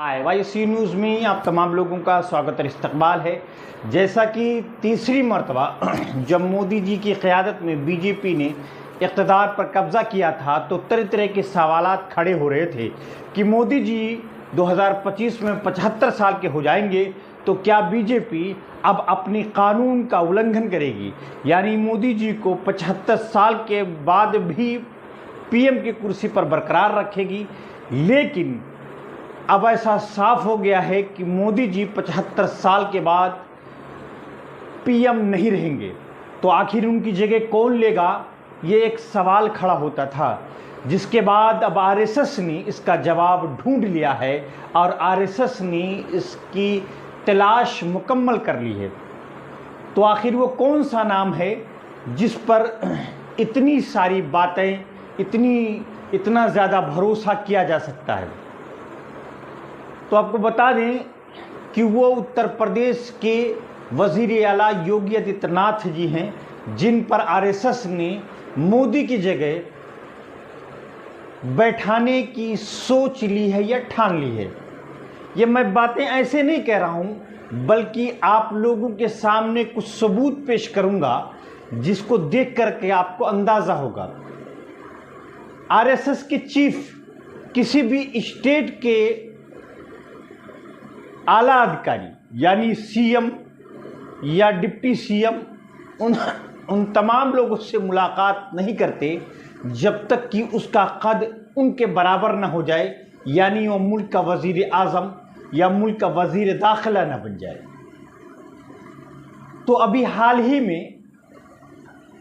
YC news में आप तमाम लोगों का स्वागत और इस्तकबाल है। जैसा कि तीसरी मरतबा जब मोदी जी की क़यादत में बीजेपी ने इक़्तिदार पर कब्ज़ा किया था तो तरह तरह के सवालात खड़े हो रहे थे कि मोदी जी 2025 में 75 साल के हो जाएंगे तो क्या बीजेपी अब अपने कानून का उल्लंघन करेगी, यानी मोदी जी को 75 साल के बाद भी पीएम की कुर्सी पर बरकरार रखेगी। लेकिन अब ऐसा साफ हो गया है कि मोदी जी 75 साल के बाद पीएम नहीं रहेंगे, तो आखिर उनकी जगह कौन लेगा, ये एक सवाल खड़ा होता था, जिसके बाद अब आरएसएस ने इसका जवाब ढूंढ लिया है और आरएसएस ने इसकी तलाश मुकम्मल कर ली है। तो आखिर वो कौन सा नाम है जिस पर इतनी सारी बातें, इतना ज़्यादा भरोसा किया जा सकता है। तो आपको बता दें कि वो उत्तर प्रदेश के वज़ीर आला योगी आदित्यनाथ जी हैं, जिन पर आरएसएस ने मोदी की जगह बैठाने की सोच ली है या ठान ली है। ये मैं बातें ऐसे नहीं कह रहा हूँ, बल्कि आप लोगों के सामने कुछ सबूत पेश करूँगा जिसको देख करके आपको अंदाज़ा होगा। आरएसएस के चीफ किसी भी स्टेट के आला अधिकारी यानी सीएम या डिप्टी सीएम उन तमाम लोगों से मुलाकात नहीं करते जब तक कि उसका कद उनके बराबर ना हो जाए, यानी वो मुल्क का वज़ीर आज़म या मुल्क का वज़ीर दाखिला ना बन जाए। तो अभी हाल ही में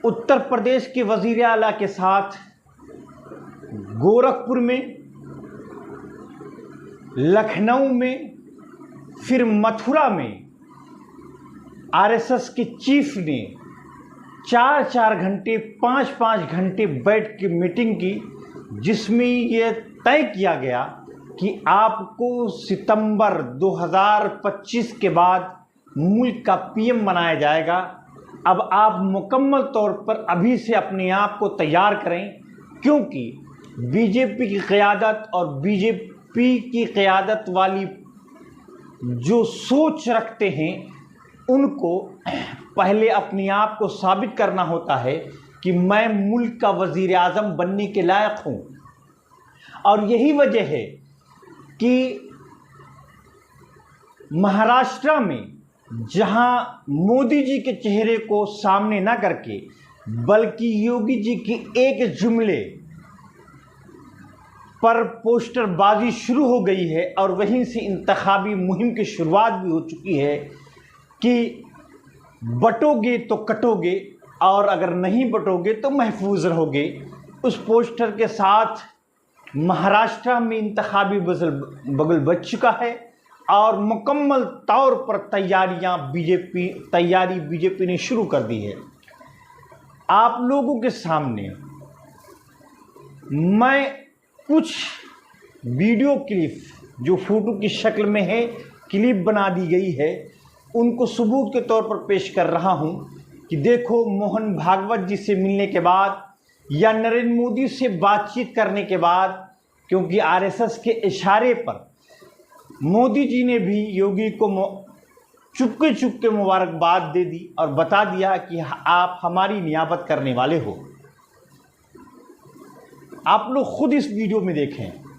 उत्तर प्रदेश के वज़ीर आला के साथ गोरखपुर में, लखनऊ में, फिर मथुरा में आरएसएस के चीफ ने 4-4 घंटे 5-5 घंटे बैठ के मीटिंग की, जिसमें यह तय किया गया कि आपको सितंबर 2025 के बाद मुल्क का पीएम बनाया जाएगा। अब आप मुकम्मल तौर पर अभी से अपने आप को तैयार करें, क्योंकि बीजेपी की क़यादत और बीजेपी की क़यादत वाली जो सोच रखते हैं उनको पहले अपने आप को साबित करना होता है कि मैं मुल्क का वज़ीर आज़म बनने के लायक हूँ। और यही वजह है कि महाराष्ट्र में, जहां मोदी जी के चेहरे को सामने न करके बल्कि योगी जी की एक जुमले पर पोस्टरबाजी शुरू हो गई है और वहीं से इंतखाबी मुहिम की शुरुआत भी हो चुकी है कि बटोगे तो कटोगे और अगर नहीं बटोगे तो महफूज रहोगे। उस पोस्टर के साथ महाराष्ट्र में इंतखाबी बगल बज चुका है और मुकम्मल तौर पर तैयारी बीजेपी ने शुरू कर दी है। आप लोगों के सामने मैं कुछ वीडियो क्लिप जो फोटो की शक्ल में है, क्लिप बना दी गई है, उनको सबूत के तौर पर पेश कर रहा हूं कि देखो, मोहन भागवत जी से मिलने के बाद या नरेंद्र मोदी से बातचीत करने के बाद, क्योंकि आरएसएस के इशारे पर मोदी जी ने भी योगी को चुपके चुपके मुबारकबाद दे दी और बता दिया कि आप हमारी नियाबत करने वाले हो। आप लोग खुद इस वीडियो में देखें।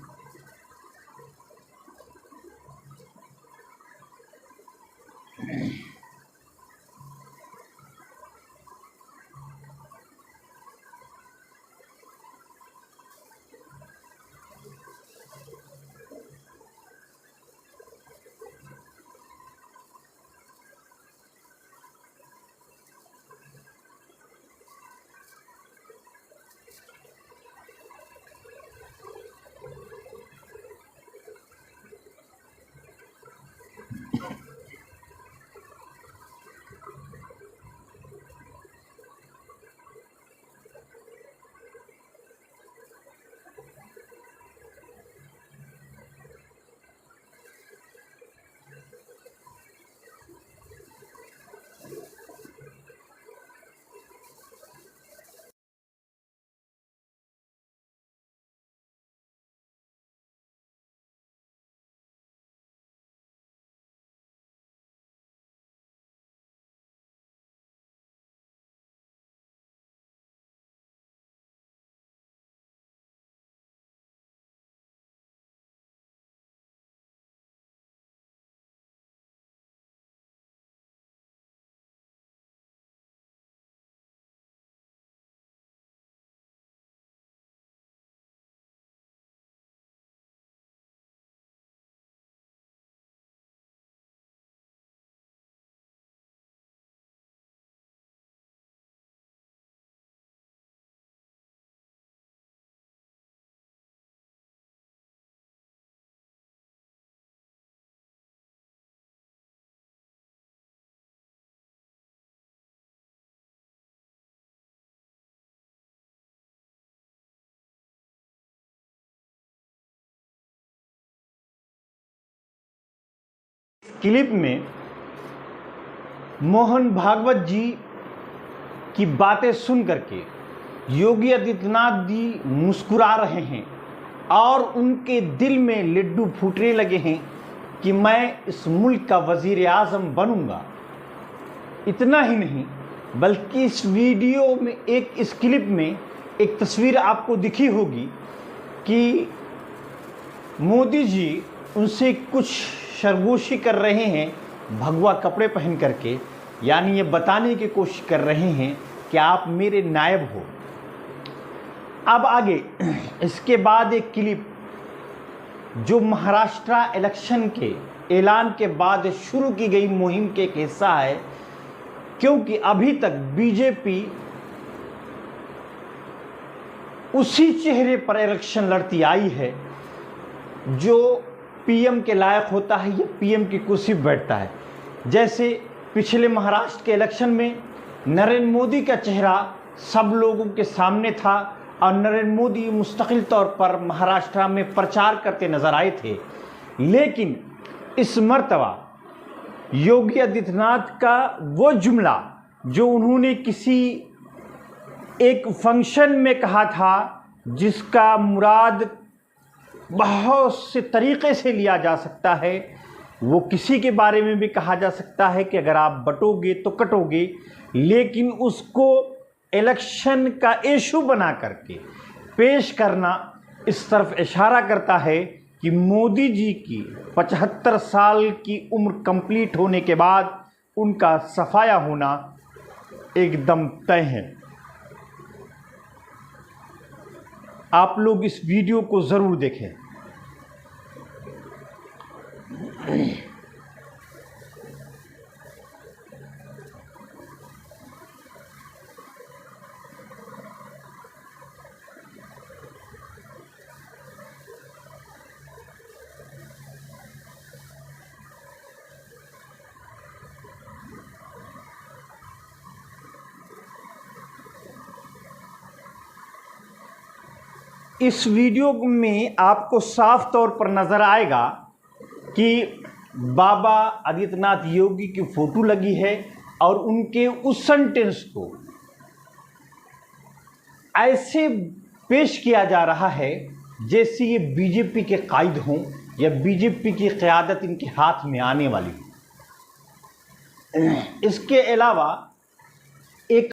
क्लिप में मोहन भागवत जी की बातें सुन करके योगी आदित्यनाथ जी मुस्कुरा रहे हैं और उनके दिल में लड्डू फूटने लगे हैं कि मैं इस मुल्क का वज़ीर आज़म बनूंगा। इतना ही नहीं, बल्कि इस वीडियो में इस क्लिप में एक तस्वीर आपको दिखी होगी कि मोदी जी उनसे कुछ सरगोशी कर रहे हैं भगवा कपड़े पहन करके, यानी ये बताने की कोशिश कर रहे हैं कि आप मेरे नायब हो। अब आगे इसके बाद एक क्लिप जो महाराष्ट्र इलेक्शन के ऐलान के बाद शुरू की गई मुहिम के एक हिस्सा है, क्योंकि अभी तक बीजेपी उसी चेहरे पर इलेक्शन लड़ती आई है जो पीएम के लायक होता है या पीएम की कुर्सी पर बैठता है। जैसे पिछले महाराष्ट्र के इलेक्शन में नरेंद्र मोदी का चेहरा सब लोगों के सामने था और नरेंद्र मोदी मुस्तकिल तौर पर महाराष्ट्र में प्रचार करते नजर आए थे, लेकिन इस मर्तबा योगी आदित्यनाथ का वो जुमला जो उन्होंने किसी एक फंक्शन में कहा था, जिसका मुराद बहुत से तरीक़े से लिया जा सकता है, वो किसी के बारे में भी कहा जा सकता है कि अगर आप बटोगे तो कटोगे, लेकिन उसको इलेक्शन का इशू बना करके पेश करना इस तरफ इशारा करता है कि मोदी जी की 75 साल की उम्र कंप्लीट होने के बाद उनका सफाया होना एकदम तय है। आप लोग इस वीडियो को ज़रूर देखें। इस वीडियो में आपको साफ तौर पर नज़र आएगा कि बाबा आदित्यनाथ योगी की फ़ोटो लगी है और उनके उस सेंटेंस को ऐसे पेश किया जा रहा है जैसे ये बीजेपी के कायद हों या बीजेपी की क़यादत इनके हाथ में आने वाली हो। इसके अलावा एक